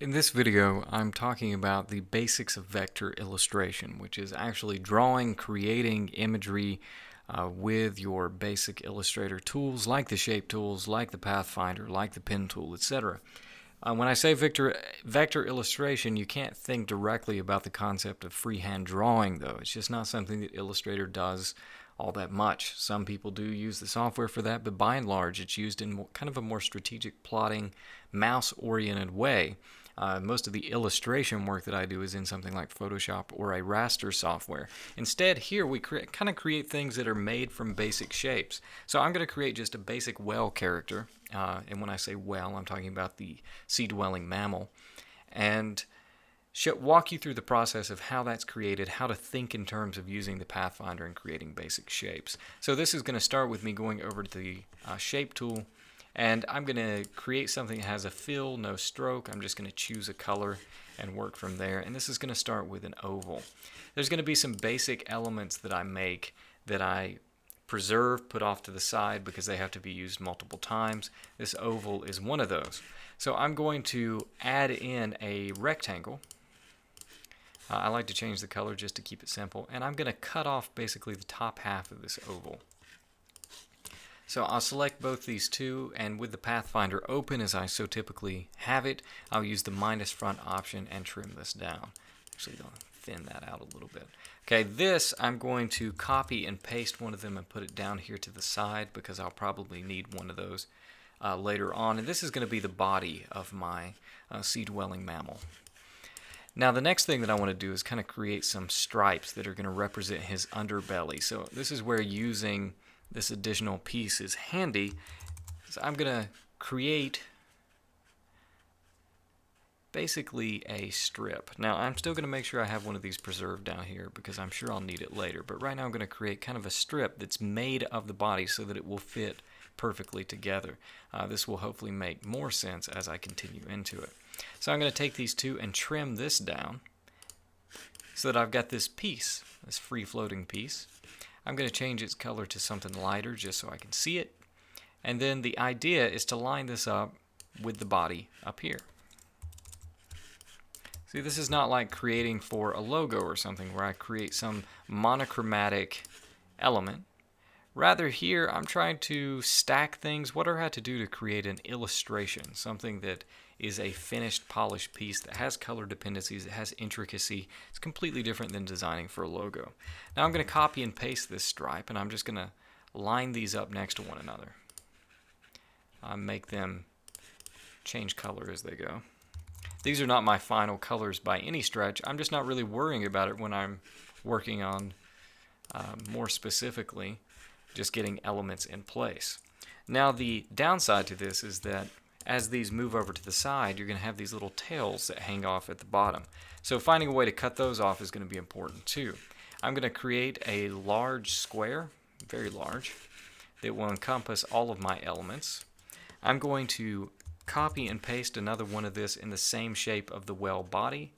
In this video, I'm talking about the basics of vector illustration, which is actually drawing, creating imagery with your basic Illustrator tools, like the shape tools, like the Pathfinder, like the pen tool, etc. When I say vector illustration, you can't think directly about the concept of freehand drawing, though. It's just not something that Illustrator does all that much. Some people do use the software for that, but by and large, it's used in kind of a more strategic, plotting, mouse-oriented way. Most of the illustration work that I do is in something like Photoshop or a raster software. Instead, here we kind of create things that are made from basic shapes. So I'm going to create just a basic whale character, and when I say whale, I'm talking about the sea-dwelling mammal, and walk you through the process of how that's created, how to think in terms of using the Pathfinder and creating basic shapes. So this is going to start with me going over to the shape tool, and I'm going to create something that has a fill, no stroke. I'm just going to choose a color and work from there. And this is going to start with an oval. There's going to be some basic elements that I make that I preserve, put off to the side because they have to be used multiple times. This oval is one of those. So I'm going to add in a rectangle. I like to change the color just to keep it simple. And I'm going to cut off basically the top half of this oval. So I'll select both these two, and with the Pathfinder open as I so typically have it, I'll use the minus front option and trim this down. Actually, I'll thin that out a little bit. Okay, this I'm going to copy and paste one of them and put it down here to the side because I'll probably need one of those later on. And this is going to be the body of my sea-dwelling mammal. Now the next thing that I want to do is kind of create some stripes that are going to represent his underbelly. So this is where using this additional piece is handy. So I'm going to create basically a strip. Now I'm still going to make sure I have one of these preserved down here because I'm sure I'll need it later. But right now I'm going to create kind of a strip that's made of the body so that it will fit perfectly together. This will hopefully make more sense as I continue into it. So I'm going to take these two and trim this down so that I've got this piece, this free-floating piece. I'm going to change its color to something lighter just so I can see it. And then the idea is to line this up with the body up here. See, this is not like creating for a logo or something where I create some monochromatic element. Rather here, I'm trying to stack things. What do I have to do to create an illustration? Something that is a finished, polished piece that has color dependencies, that has intricacy. It's completely different than designing for a logo. Now I'm going to copy and paste this stripe, and I'm just going to line these up next to one another. Make them change color as they go. These are not my final colors by any stretch. I'm just not really worrying about it when I'm working on more specifically just getting elements in place. Now the downside to this is that as these move over to the side, you're going to have these little tails that hang off at the bottom. So finding a way to cut those off is going to be important too. I'm going to create a large square, very large, that will encompass all of my elements. I'm going to copy and paste another one of this in the same shape of the whale body,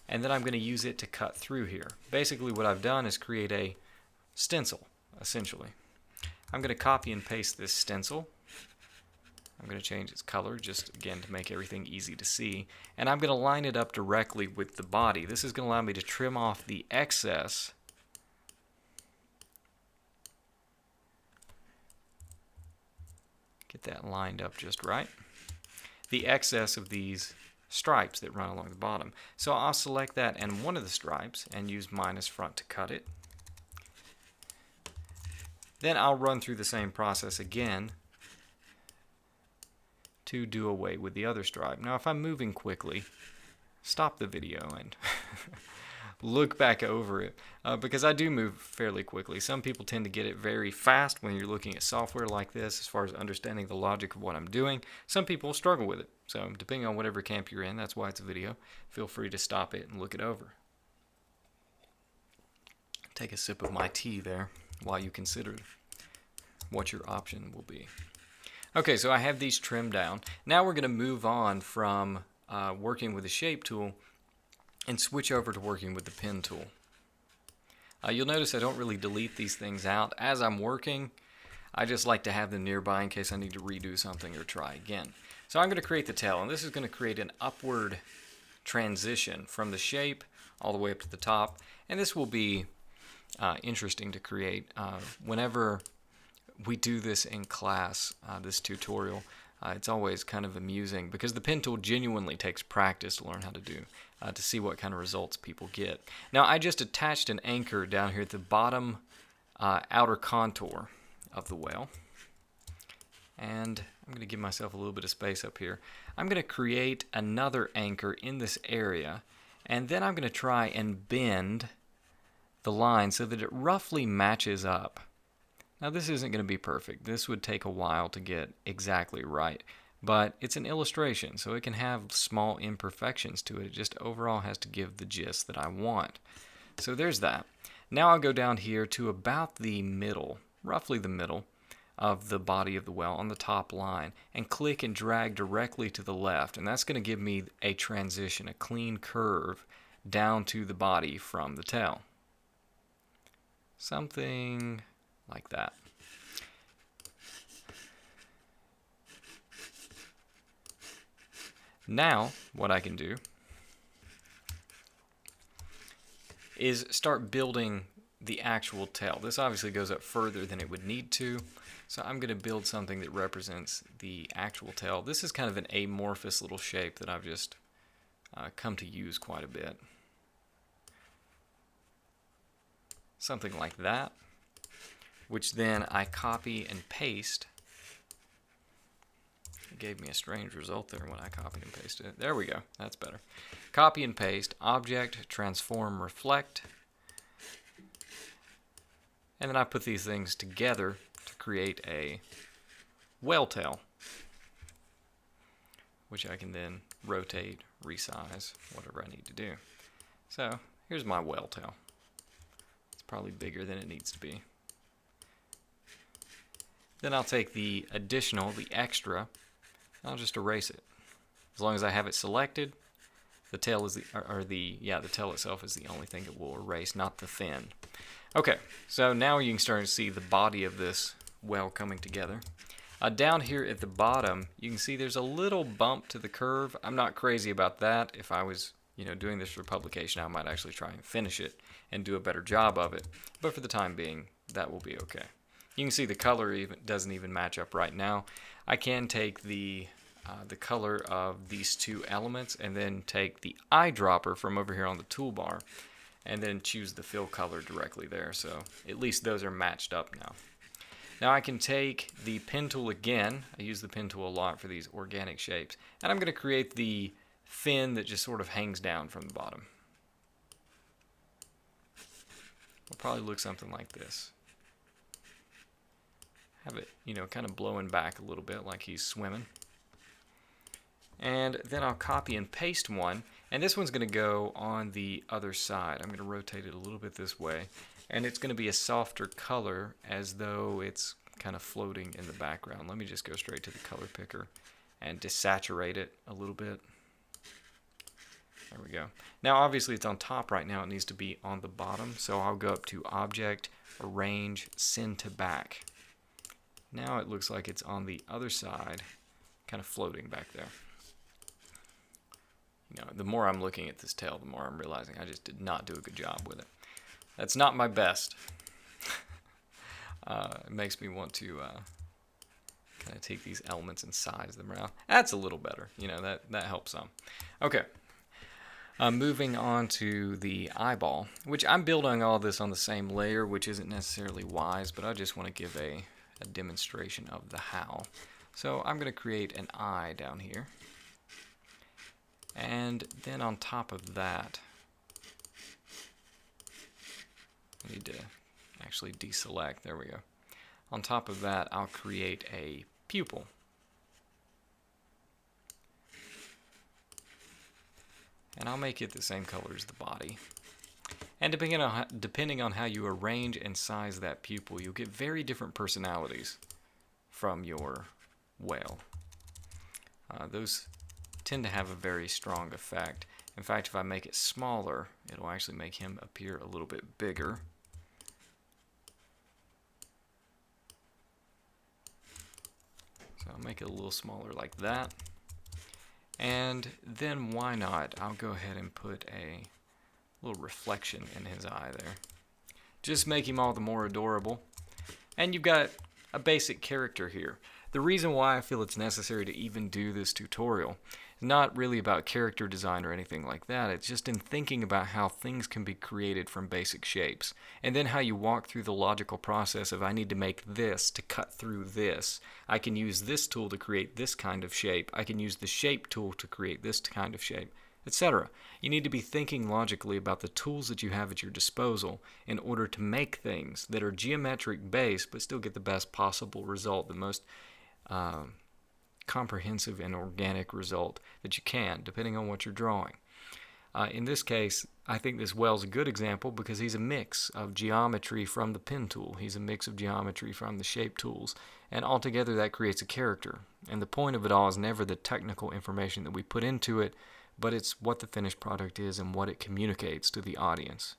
and then I'm going to use it to cut through here. Basically what I've done is create a stencil, essentially. I'm going to copy and paste this stencil. I'm going to change its color just again to make everything easy to see, and I'm going to line it up directly with the body. This is going to allow me to trim off the excess get that lined up just right, the excess of these stripes that run along the bottom. So I'll select that and one of the stripes and use minus front to cut it. Then I'll run through the same process again to do away with the other stripe. Now if I'm moving quickly, stop the video and look back over it because I do move fairly quickly. Some people tend to get it very fast when you're looking at software like this as far as understanding the logic of what I'm doing. Some people struggle with it. So depending on whatever camp you're in, that's why it's a video. Feel free to stop it and look it over. Take a sip of my tea there while you consider what your option will be. Okay, so I have these trimmed down. Now we're going to move on from working with the shape tool and switch over to working with the pen tool. You'll notice I don't really delete these things out. As I'm working, I just like to have them nearby in case I need to redo something or try again. So I'm going to create the tail, and this is going to create an upward transition from the shape all the way up to the top, and this will be interesting to create whenever we do this in class, this tutorial. It's always kind of amusing because the pen tool genuinely takes practice to learn how to do, to see what kind of results people get. Now I just attached an anchor down here at the bottom outer contour of the whale, and I'm going to give myself a little bit of space up here. I'm going to create another anchor in this area, and then I'm going to try and bend the line so that it roughly matches up. Now this isn't going to be perfect. This would take a while to get exactly right, but it's an illustration, so it can have small imperfections to it. It just overall has to give the gist that I want. So there's that. Now I'll go down here to about the middle, roughly the middle of the body of the whale on the top line, and click and drag directly to the left, and that's going to give me a transition, a clean curve down to the body from the tail. Something like that. Now what I can do is start building the actual tail. This obviously goes up further than it would need to, so I'm going to build something that represents the actual tail. This is kind of an amorphous little shape that I've just come to use quite a bit. Something like that, which then I copy and paste. It gave me a strange result there when I copied and pasted it. There we go, that's better. Copy and paste, object, transform, reflect, and then I put these things together to create a whale tail, which I can then rotate, resize, whatever I need to do. So here's my whale tail. It's probably bigger than it needs to be. Then I'll take the additional, the extra, and I'll just erase it. As long as I have it selected, the tail is the tail itself is the only thing it will erase, not the fin. Okay, so now you can start to see the body of this whale coming together. Down here at the bottom, you can see there's a little bump to the curve. I'm not crazy about that. If I was, doing this for publication, I might actually try and finish it and do a better job of it. But for the time being, that will be okay. You can see the color doesn't even match up right now. I can take the color of these two elements and then take the eyedropper from over here on the toolbar and then choose the fill color directly there. So at least those are matched up now. Now I can take the pen tool again. I use the pen tool a lot for these organic shapes. And I'm going to create the fin that just sort of hangs down from the bottom. It'll probably look something like this. Have it, kind of blowing back a little bit like he's swimming. And then I'll copy and paste one, and this one's going to go on the other side. I'm going to rotate it a little bit this way, and it's going to be a softer color as though it's kind of floating in the background. Let me just go straight to the color picker and desaturate it a little bit. There we go. Now obviously it's on top right now. It needs to be on the bottom, so I'll go up to Object, Arrange, Send to Back. Now it looks like it's on the other side, kind of floating back there. The more I'm looking at this tail, the more I'm realizing I just did not do a good job with it. That's not my best. It makes me want to kind of take these elements and size them around. That's a little better. That helps some. Okay. Moving on to the eyeball, which I'm building all this on the same layer, which isn't necessarily wise, but I just want to give a demonstration of the how. So I'm going to create an eye down here. And then on top of that, I need to actually deselect. There we go. On top of that, I'll create a pupil. And I'll make it the same color as the body. And depending on how you arrange and size that pupil, you'll get very different personalities from your whale. Those tend to have a very strong effect. In fact, if I make it smaller, it'll actually make him appear a little bit bigger. So I'll make it a little smaller like that. And then why not? I'll go ahead and put a little reflection in his eye there. Just make him all the more adorable. And you've got a basic character here. The reason why I feel it's necessary to even do this tutorial is not really about character design or anything like that. It's just in thinking about how things can be created from basic shapes. And then how you walk through the logical process of I need to make this to cut through this. I can use this tool to create this kind of shape. I can use the shape tool to create this kind of shape, etc. You need to be thinking logically about the tools that you have at your disposal in order to make things that are geometric based but still get the best possible result, the most comprehensive and organic result that you can, depending on what you're drawing. In this case, I think this whale's a good example because he's a mix of geometry from the pen tool. He's a mix of geometry from the shape tools. And altogether that creates a character. And the point of it all is never the technical information that we put into it, but it's what the finished product is and what it communicates to the audience.